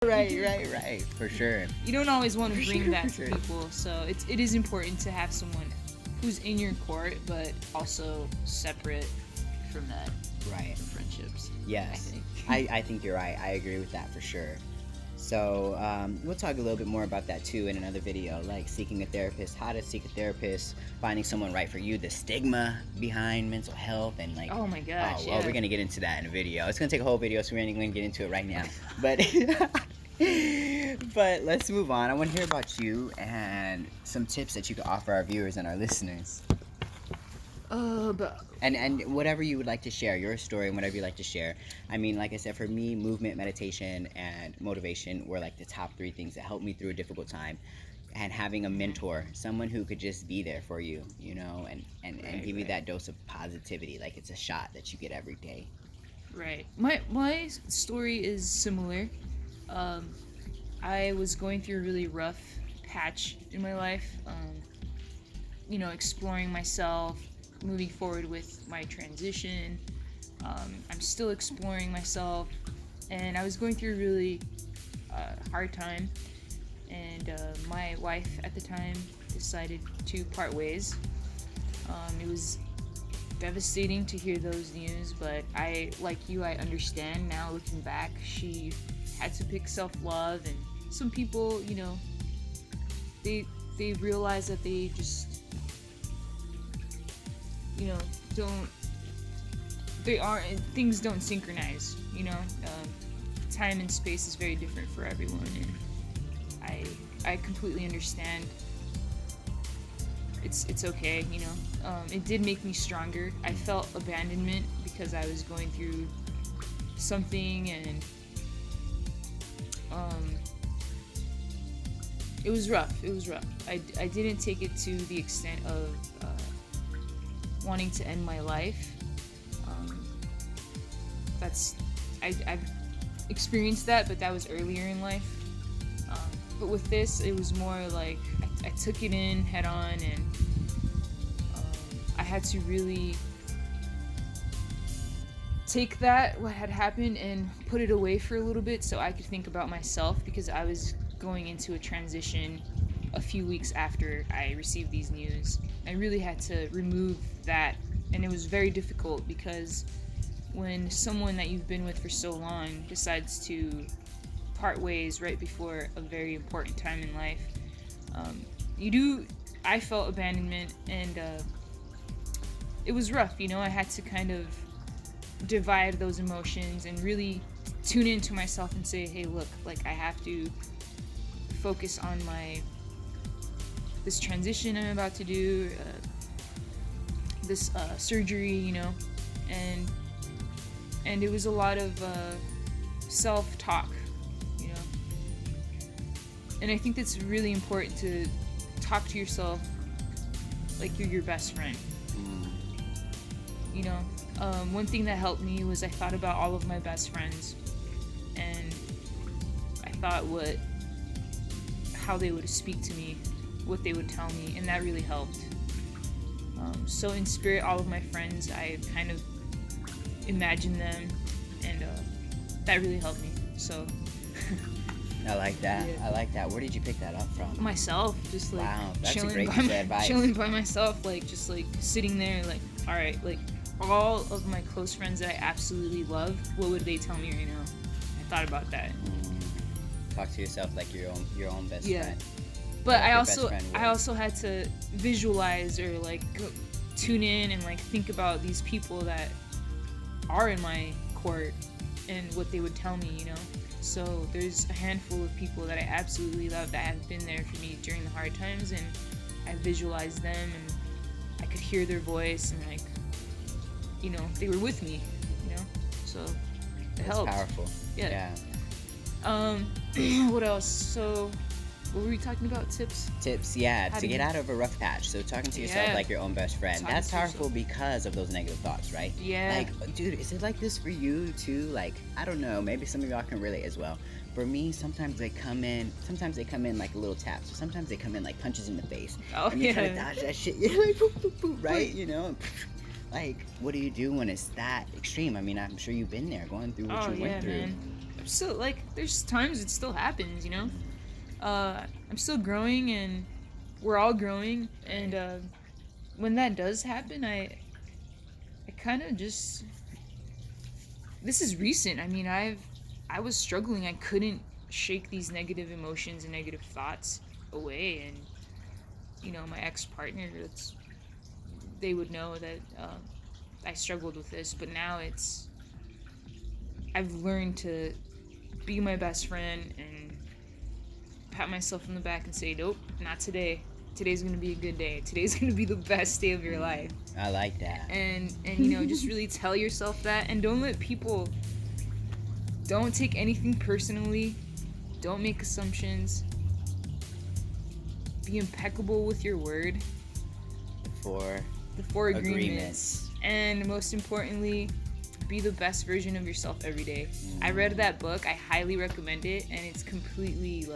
Right. For sure. You don't always want to bring that For to sure. people, so it is important to have someone who's in your court, but also separate from that Right. friendships. Yes. I I think you're right. I agree with that for sure. So we'll talk a little bit more about that too in another video, like seeking a therapist, how to seek a therapist, finding someone right for you, the stigma behind mental health, and like, Oh my gosh, well, yeah. we're gonna get into that in a video. It's gonna take a whole video, so we're not gonna get into it right now. But but let's move on. I want to hear about you and some tips that you could offer our viewers and our listeners. But And whatever you would like to share, your story and whatever you like to share. I mean, like I said, for me, movement, meditation, and motivation were like the top three things that helped me through a difficult time. And having a mentor, someone who could just be there for you, and Right, give you right. that dose of positivity, like it's a shot that you get every day. right, my story is similar. Um, I was going through a really rough patch in my life. Exploring myself, moving forward with my transition. I'm still exploring myself, and I was going through a really hard time. And my wife at the time decided to part ways. It was devastating to hear those news, but like you, I understand now looking back. She had to pick self-love, and some people, they realize that they just, don't, they aren't, things don't synchronize, time and space is very different for everyone, and I completely understand. It's okay, it did make me stronger. I felt abandonment because I was going through something, and it was rough. I didn't take it to the extent of wanting to end my life. That's I've experienced that, but that was earlier in life. But with this, it was more like I took it in head on, and I had to really take what had happened and put it away for a little bit so I could think about myself, because I was going into a transition a few weeks after I received these news. I really had to remove that, and it was very difficult because when someone that you've been with for so long decides to part ways right before a very important time in life, I felt abandonment, and it was rough. I had to kind of divide those emotions and really tune into myself and say, hey, look, like, I have to focus on this transition I'm about to do, this surgery, and it was a lot of self-talk, and I think that's really important, to talk to yourself like you're your best friend. One thing that helped me was I thought about all of my best friends, and I thought how they would speak to me, what they would tell me, and that really helped. So in spirit, all of my friends, I kind of imagined them, and that really helped me. So I like that. Yeah. I like that. Where did you pick that up from? myself, just like Wow, that's a chilling great by piece of advice. chilling by myself, like just like sitting there, like, all right, like all of my close friends that I absolutely love, what would they tell me right now? I thought about that. Talk to yourself like your own best Yeah. friend. But Like I your best also friend would. I also had to visualize, or like tune in and like think about these people that are in my court and what they would tell me. So there's a handful of people that I absolutely love that have been there for me during the hard times, and I visualized them, and I could hear their voice, and like, they were with me, so it That's helped. powerful. Yeah. What else? So what were we talking about? Tips? Tips, yeah, How to do get you- out of a rough patch. So talking to yourself Yeah. like your own best friend. Talking That's to powerful yourself. because of those negative thoughts, right? Yeah. Like, dude, is it like this for you too? Like, I don't know. Maybe some of y'all can relate as well. For me, sometimes they come in like little taps. Or sometimes they come in like punches in the face. Oh, and you try to yeah. dodge that shit. You're like, boop, boop, boop, right? Like, what do you do when it's that extreme? I mean, I'm sure you've been there, going through what Oh you yeah, went through. man. I'm still like, there's times it still happens, you know. I'm still growing, and we're all growing, and when that does happen, I kind of just, this is recent. I mean, I was struggling. I couldn't shake these negative emotions and negative thoughts away, and my ex-partner, they would know that I struggled with this, but now I've learned to be my best friend and pat myself on the back and say, nope, not today. Today's gonna be a good day. Today's gonna be the best day of your life. I like that. And just really tell yourself that, and don't let people. Don't take anything personally. Don't make assumptions. Be impeccable with your word. The four agreements. And most importantly, be the best version of yourself every day. I read that book. I highly recommend it, and it's completely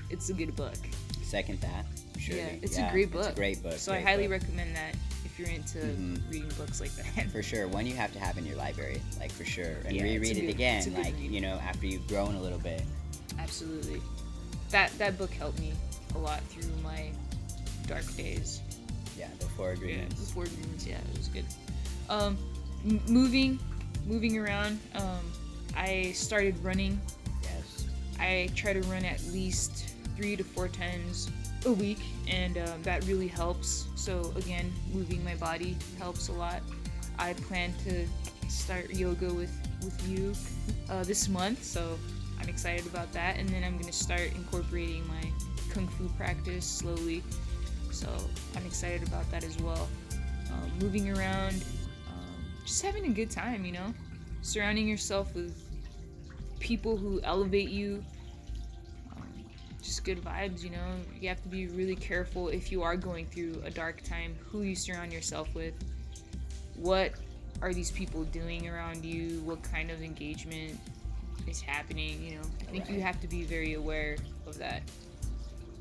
it's a good book. Second that. Sure. Yeah, it's a great book. It's a great book. So I highly recommend that if you're into reading books like that. For sure. One you have to have in your library, for sure. And Yeah, reread it again, it's a good read. After you've grown a little bit. Absolutely. That book helped me a lot through my dark days. Yeah, the four agreements. The four agreements, yeah, it was good. Moving around, I started running. Yes. I try to run at least 3 to 4 times a week, and that really helps. So again, moving my body helps a lot. I plan to start yoga with you this month, so I'm excited about that. And then I'm going to start incorporating my kung fu practice slowly, so I'm excited about that as well. Moving around, just having a good time, surrounding yourself with people who elevate you, just good vibes. You have to be really careful if you are going through a dark time, who you surround yourself with. What are these people doing around you? What kind of engagement is happening? I think you have to be very aware of that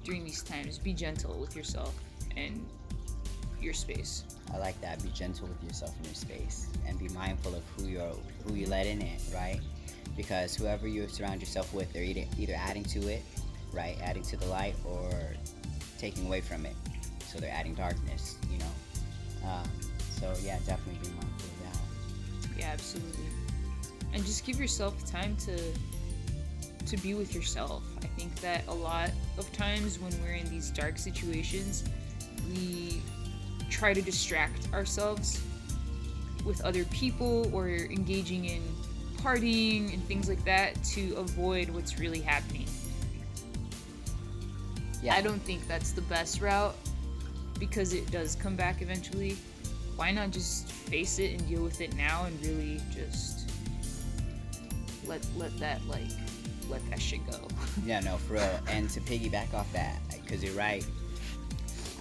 during these times. Be gentle with yourself and your space. I like that. Be gentle with yourself and your space, and be mindful of who you let in it, right? Because whoever you surround yourself with, they're either adding to it, right? Adding to the light, or taking away from it. So they're adding darkness, So yeah, definitely be mindful of that. Yeah, absolutely. And just give yourself time to be with yourself. I think that a lot of times when we're in these dark situations, we try to distract ourselves with other people or engaging in partying and things like that to avoid what's really happening. Yeah. I don't think that's the best route, because it does come back eventually. Why not just face it and deal with it now, and really just let that shit go. Yeah, no, for real. And to piggyback off that, because you're right,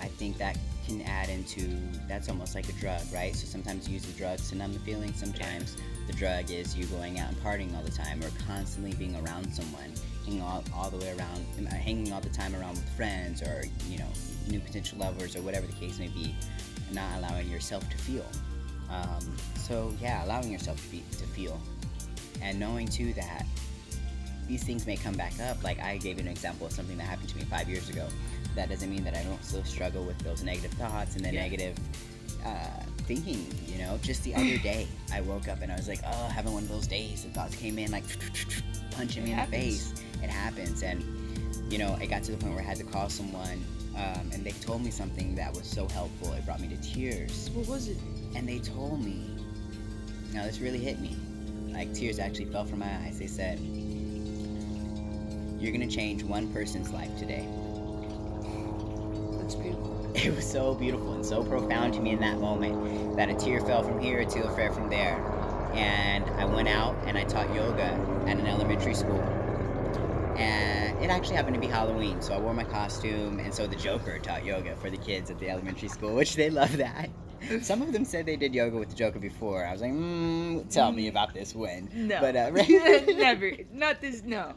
I think that can add into, that's almost like a drug, right? So sometimes you use the drugs to numb the feeling. Sometimes the drug is you going out and partying all the time, or constantly being around someone, hanging all the way around, hanging all the time around with friends, or new potential lovers, or whatever the case may be, and not allowing yourself to feel. So yeah, allowing yourself to feel, and knowing too that these things may come back up. Like I gave an example of something that happened to me 5 years ago. That doesn't mean that I don't still struggle with those negative thoughts and the negative thinking. Just the other day, I woke up and I was like, oh, having one of those days. The thoughts came in like punching me in the face. It happens. And it got to the point where I had to call someone, and they told me something that was so helpful. It brought me to tears. What was it? And they told me, now this really hit me. Like tears actually fell from my eyes. They said, you're gonna change one person's life today. That's beautiful. It was so beautiful and so profound to me in that moment that a tear fell from here, a tear fell from there. And I went out and I taught yoga at an elementary school. And it actually happened to be Halloween, so I wore my costume, and so the Joker taught yoga for the kids at the elementary school, which they love that. Some of them said they did yoga with the Joker before. I was like, tell me about this when. No. But, Never. Not this, no.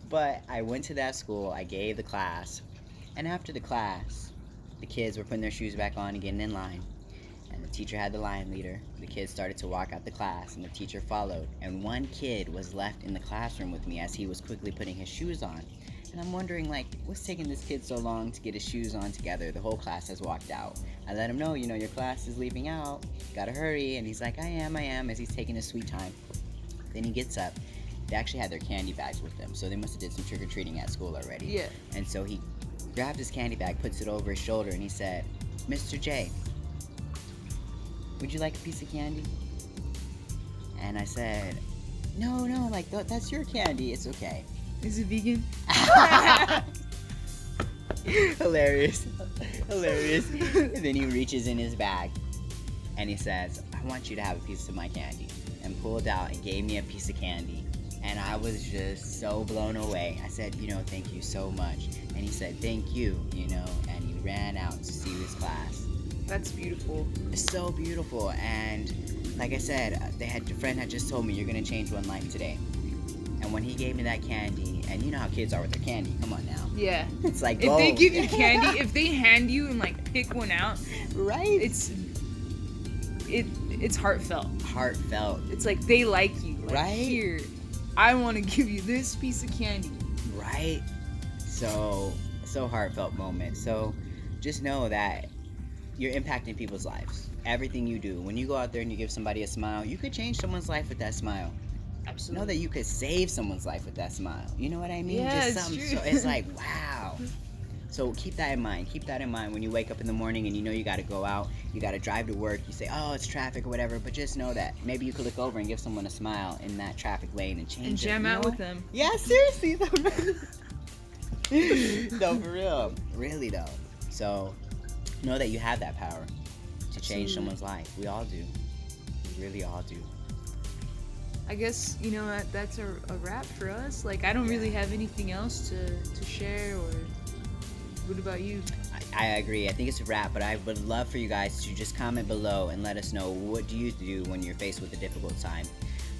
But I went to that school, I gave the class, and after the class, the kids were putting their shoes back on and getting in line. And the teacher had the line leader. The kids started to walk out the class, and the teacher followed. And one kid was left in the classroom with me as he was quickly putting his shoes on. And I'm wondering, like, what's taking this kid so long to get his shoes on together? The whole class has walked out. I let him know, your class is leaving out. Gotta hurry. And he's like, I am, as he's taking his sweet time. Then he gets up. They actually had their candy bags with them, so they must have did some trick-or-treating at school already. Yeah. And so he grabbed his candy bag, puts it over his shoulder, and he said, Mr. J, would you like a piece of candy? And I said, no, like, that's your candy. It's okay. Is it vegan? Hilarious. And then he reaches in his bag and he says, I want you to have a piece of my candy. And pulled out and gave me a piece of candy. And I was just so blown away. I said, thank you so much. And he said, thank you, and he ran out to see his class. That's beautiful. It's so beautiful. And like I said, a friend had just told me, you're going to change one life today. And when he gave me that candy, and you know how kids are with their candy, come on now. Yeah. It's like, if they boom. give you candy, if they hand you and like pick one out, Right? it's heartfelt. It's like they like you. Like, right? Here, I want to give you this piece of candy. Right? So heartfelt moment. So just know that you're impacting people's lives. Everything you do. When you go out there and you give somebody a smile, you could change someone's life with that smile. Absolutely. Know that you could save someone's life with that smile. You know what I mean? Yeah, Just it's true. So it's like, wow. So keep that in mind. Keep that in mind when you wake up in the morning and you got to go out. You got to drive to work. You say, oh, it's traffic or whatever. But just know that maybe you could look over and give someone a smile in that traffic lane and change and jam it, out with them. Yeah, seriously. No, for real. Really, though. So know that you have that power to change someone's life. We all do. We really all do. I guess, that's a wrap for us. Like, I don't really have anything else to share, or what about you? I agree. I think it's a wrap, but I would love for you guys to just comment below and let us know, what do you do when you're faced with a difficult time?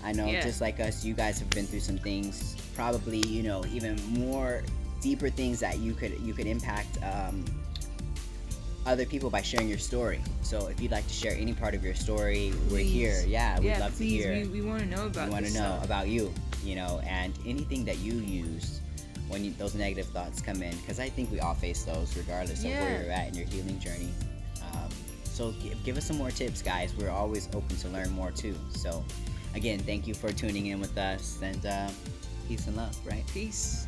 I know, just like us, you guys have been through some things, probably, even more deeper things that you could impact other people by sharing your story. So if you'd like to share any part of your story, we're here. Yeah, we'd love to hear. We want to know about We want to know about you, and anything that you use when those negative thoughts come in, because I think we all face those regardless of where you're at in your healing journey. So give us some more tips, guys. We're always open to learn more too. So again, thank you for tuning in with us, and peace and love, right? Peace.